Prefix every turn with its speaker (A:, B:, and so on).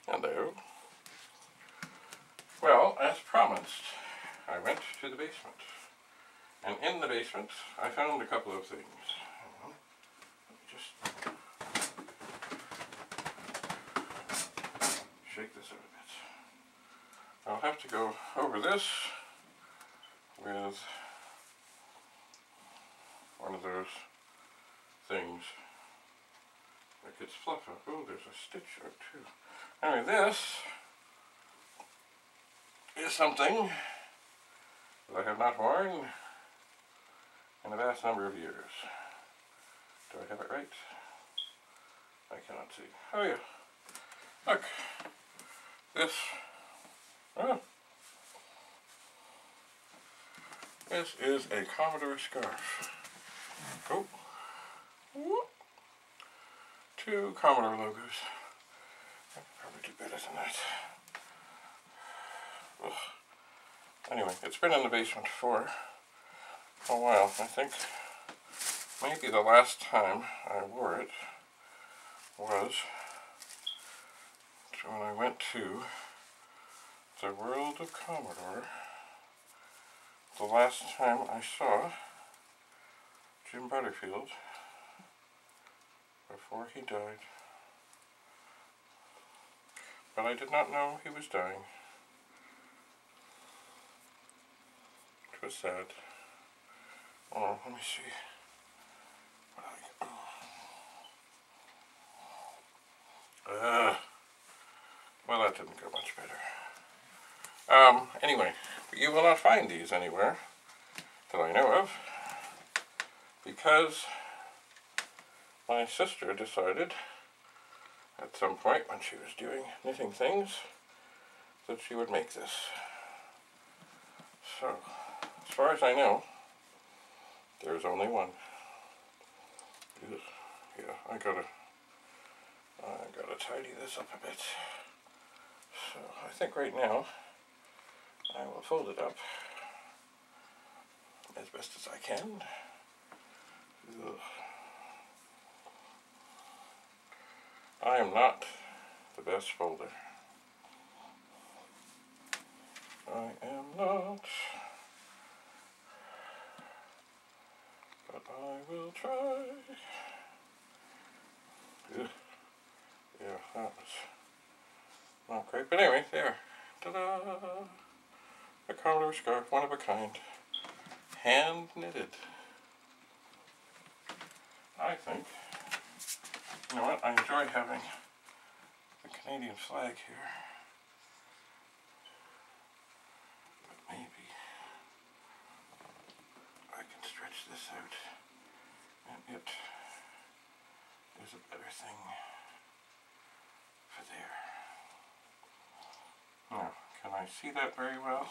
A: Hello. Well, as promised, I went to the basement. And in the basement, I found a couple of things. Hang on. Let me just shake this out a bit. I'll have to go over this with one of those things that gets fluff up. Oh, there's a stitch out too. Anyway, this is something that I have not worn in a vast number of years. Do I have it right? I cannot see. Oh yeah. Look. This. Oh. This is a Commodore scarf. Oh. Whoop. 2 Commodore logos. I could probably do better than that. Ugh. Anyway, it's been in the basement for a while. I think maybe the last time I wore it was when I went to the World of Commodore. The last time I saw Jim Butterfield before he died. But I did not know he was dying. It was sad. Oh, let me see. Well, that didn't go much better. Anyway, you will not find these anywhere that I know of, because my sister decided at some point when she was doing knitting things that she would make this. So, as far as I know, there's only one. Yeah, I gotta tidy this up a bit. So I think right now I will fold it up as best as I can. Ugh. I am not the best folder. I am not. But I will try. Ugh. Yeah, that was not great. But anyway, there. Ta-da! A Commodore scarf, one of a kind. Hand knitted. I think. You know what? I enjoy having the Canadian flag here. But maybe I can stretch this out and it is a better thing for there. Now, can I see that very well?